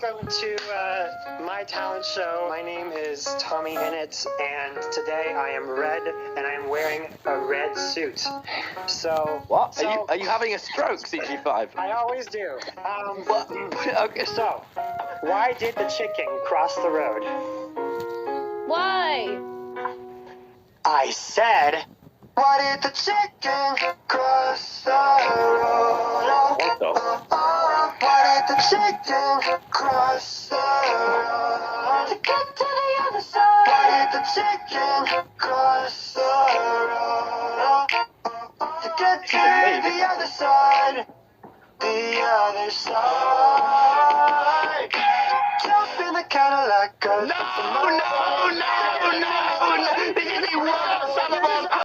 Welcome to my talent show. My name is Tommy Innit, and today I am red, and I am wearing a red suit. So What? So, Are you having a stroke, CG5? I always do. What? Okay. So, why did the chicken cross the road? Why? I said, why did the chicken cross the road? What the? Why did the chicken cross the road? To get to the other side. Why did the chicken cross the road? To get to the other side. The other side. Jump in the Cadillac. No! This is the worst son of a